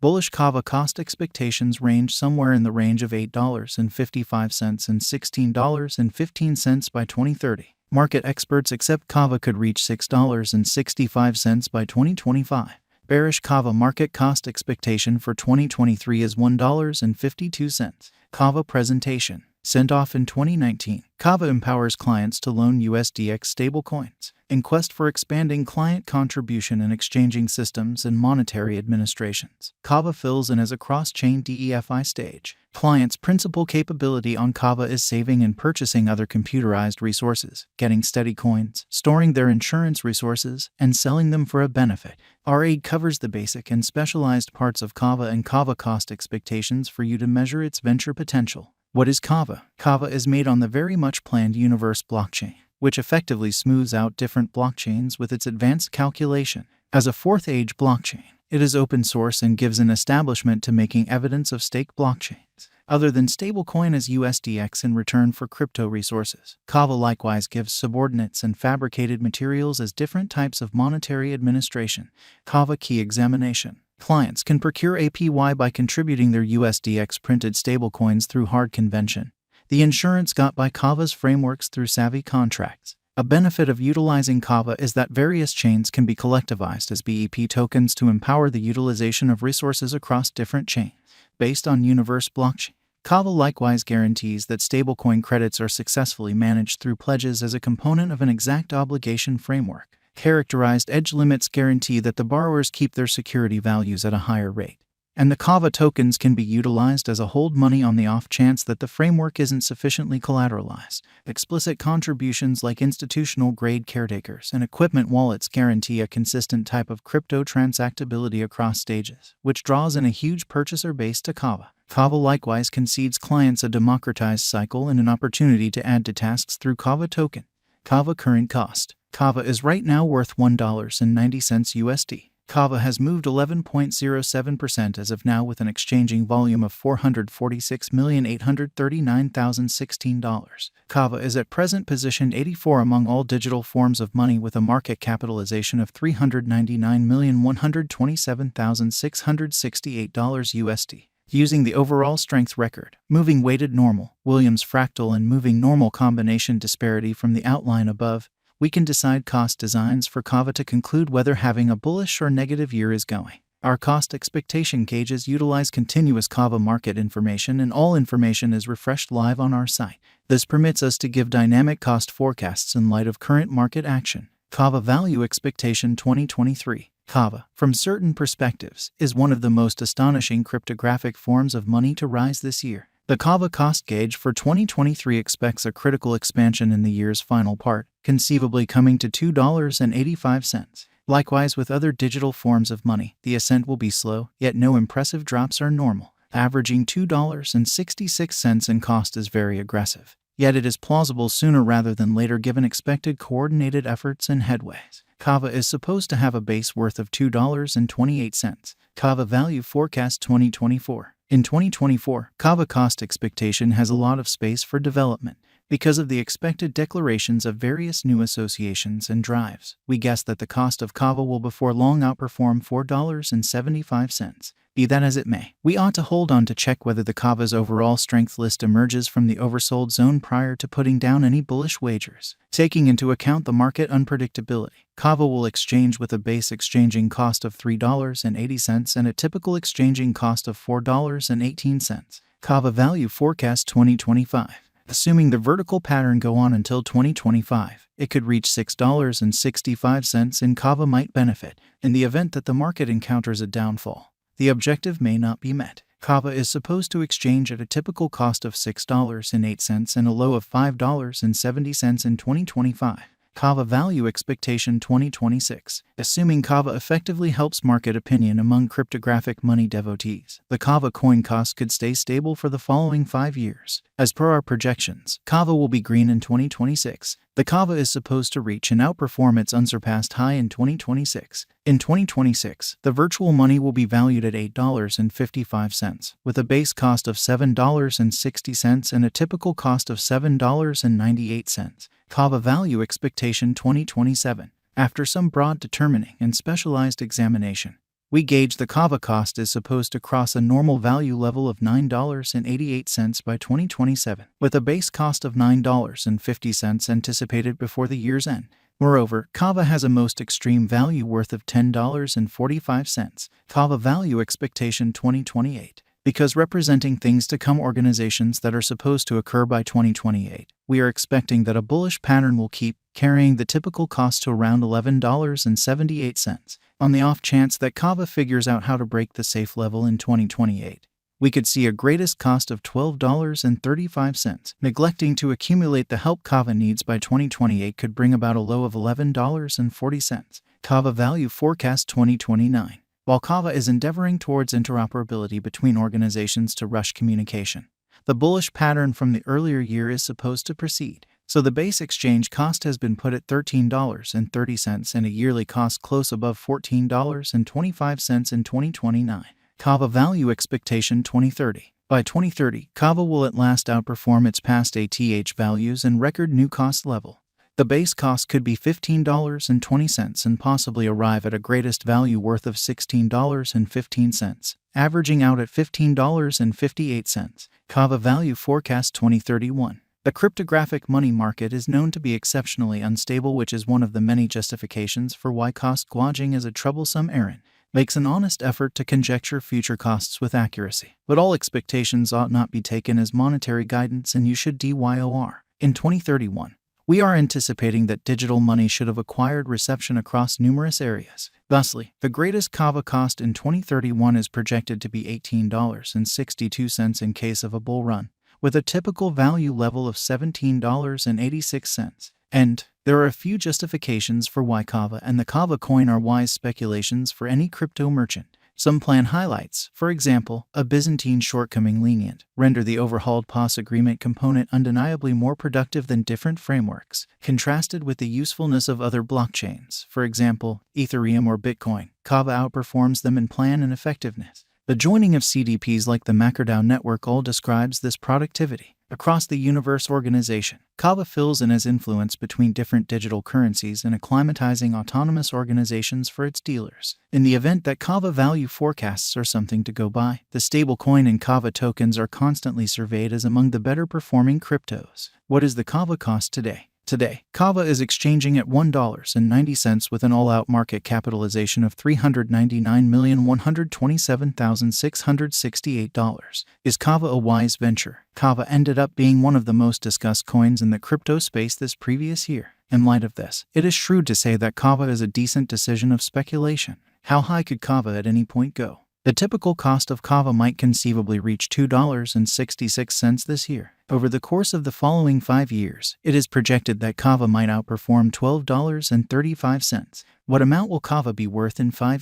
Bullish Kava cost expectations range somewhere in the range of $8.55 and $16.15 by 2030. Market experts accept Kava could reach $6.65 by 2025. Bearish Kava market cost expectation for 2023 is $1.52. Kava presentation. Sent off in 2019, Kava empowers clients to loan USDX stablecoins. In quest for expanding client contribution in exchanging systems and monetary administrations, Kava fills in as a cross-chain DeFi stage. Clients' principal capability on Kava is saving and purchasing other computerized resources, getting steady coins, storing their insurance resources, and selling them for a benefit. Our aid covers the basic and specialized parts of Kava and Kava cost expectations for you to measure its venture potential. What is Kava? Kava is made on the very much planned Universe blockchain, which effectively smooths out different blockchains with its advanced calculation. As a fourth-age blockchain, it is open source and gives an establishment to making evidence of stake blockchains, other than stablecoin as USDX in return for crypto resources. Kava likewise gives subordinates and fabricated materials as different types of monetary administration. Kava key examination. Clients can procure APY by contributing their USDX printed stablecoins through hard convention. The insurance got by Kava's frameworks through savvy contracts. A benefit of utilizing Kava is that various chains can be collectivized as BEP tokens to empower the utilization of resources across different chains. Based on Universe blockchain, Kava likewise guarantees that stablecoin credits are successfully managed through pledges as a component of an exact obligation framework. Characterized edge limits guarantee that the borrowers keep their security values at a higher rate, and the Kava tokens can be utilized as a hold money on the off chance that the framework isn't sufficiently collateralized. Explicit contributions like institutional-grade caretakers and equipment wallets guarantee a consistent type of crypto transactability across stages, which draws in a huge purchaser base to Kava. Kava likewise concedes clients a democratized cycle and an opportunity to add to tasks through Kava token. Kava current cost. Kava is right now worth $1.90 USD. Kava has moved 11.07% as of now with an exchanging volume of $446,839,016. Kava is at present positioned 84 among all digital forms of money with a market capitalization of $399,127,668 USD. Using the overall strength record, moving weighted normal, Williams fractal and moving normal combination disparity from the outline above, we can decide cost designs for Kava to conclude whether having a bullish or negative year is going. Our cost expectation gauges utilize continuous Kava market information, and all information is refreshed live on our site. This permits us to give dynamic cost forecasts in light of current market action. Kava value expectation 2023. Kava, from certain perspectives, is one of the most astonishing cryptographic forms of money to rise this year. The Kava cost gauge for 2023 expects a critical expansion in the year's final part, conceivably coming to $2.85. Likewise with other digital forms of money, the ascent will be slow, yet no impressive drops are normal. Averaging $2.66 in cost is very aggressive, yet it is plausible sooner rather than later given expected coordinated efforts and headways. Kava is supposed to have a base worth of $2.28. Kava value forecast 2024. In 2024, Kava cost expectation has a lot of space for development. Because of the expected declarations of various new associations and drives, we guess that the cost of Kava will before long outperform $4.75. Be that as it may, we ought to hold on to check whether the Kava's overall strength list emerges from the oversold zone prior to putting down any bullish wagers. Taking into account the market unpredictability, Kava will exchange with a base exchanging cost of $3.80 and a typical exchanging cost of $4.18. Kava value forecast 2025. Assuming the vertical pattern go on until 2025, it could reach $6.65 and Kava might benefit. In the event that the market encounters a downfall, the objective may not be met. Kava is supposed to exchange at a typical cost of $6.08 and a low of $5.70 in 2025. Kava value expectation 2026. Assuming Kava effectively helps market opinion among cryptographic money devotees, the Kava coin cost could stay stable for the following 5 years. As per our projections, Kava will be green in 2026. The Kava is supposed to reach and outperform its unsurpassed high in 2026. In 2026, the virtual money will be valued at $8.55, with a base cost of $7.60 and a typical cost of $7.98. Kava value expectation 2027. After some broad determining and specialized examination, We gauge the Kava cost is supposed to cross a normal value level of $9.88 by 2027, with a base cost of $9.50 anticipated before the year's end. Moreover, Kava has a most extreme value worth of $10.45, Kava Value Expectation 2028. Because representing things to come organizations that are supposed to occur by 2028, we are expecting that a bullish pattern will keep carrying the typical cost to around $11.78. On the off chance that Kava figures out how to break the safe level in 2028, we could see a greatest cost of $12.35. Neglecting to accumulate the help Kava needs by 2028 could bring about a low of $11.40. Kava Value Forecast 2029. While Kava is endeavoring towards interoperability between organizations to rush communication, the bullish pattern from the earlier year is supposed to proceed. So the base exchange cost has been put at $13.30 and a yearly cost close above $14.25 in 2029. Kava Value Expectation 2030. By 2030, Kava will at last outperform its past ATH values and record new cost level. The base cost could be $15.20 and possibly arrive at a greatest value worth of $16.15, averaging out at $15.58. Kava Value Forecast 2031. The cryptographic money market is known to be exceptionally unstable, which is one of the many justifications for why cost gauging is a troublesome errand. Makes an honest effort to conjecture future costs with accuracy. But all expectations ought not be taken as monetary guidance, and you should DYOR. In 2031, we are anticipating that digital money should have acquired reception across numerous areas. Thusly, the greatest Kava cost in 2031 is projected to be $18.62 in case of a bull run, with a typical value level of $17.86. And there are a few justifications for why Kava and the Kava coin are wise speculations for any crypto merchant. Some plan highlights, for example, a Byzantine shortcoming lenient, render the overhauled POS agreement component undeniably more productive than different frameworks, contrasted with the usefulness of other blockchains, for example, Ethereum or Bitcoin. Kava outperforms them in plan and effectiveness. The joining of CDPs like the MakerDAO network all describes this productivity. Across the universe organization, Kava fills in as influence between different digital currencies and acclimatizing autonomous organizations for its dealers. In the event that Kava value forecasts are something to go by, the stablecoin and Kava tokens are constantly surveyed as among the better performing cryptos. What is the Kava cost today? Today, Kava is exchanging at $1.90 with an all-out market capitalization of $399,127,668. Is Kava a wise venture? Kava ended up being one of the most discussed coins in the crypto space this previous year. In light of this, it is shrewd to say that Kava is a decent decision of speculation. How high could Kava at any point go? The typical cost of Kava might conceivably reach $2.66 this year. Over the course of the following 5 years, it is projected that Kava might outperform $12.35. What amount will Kava be worth in 5 years?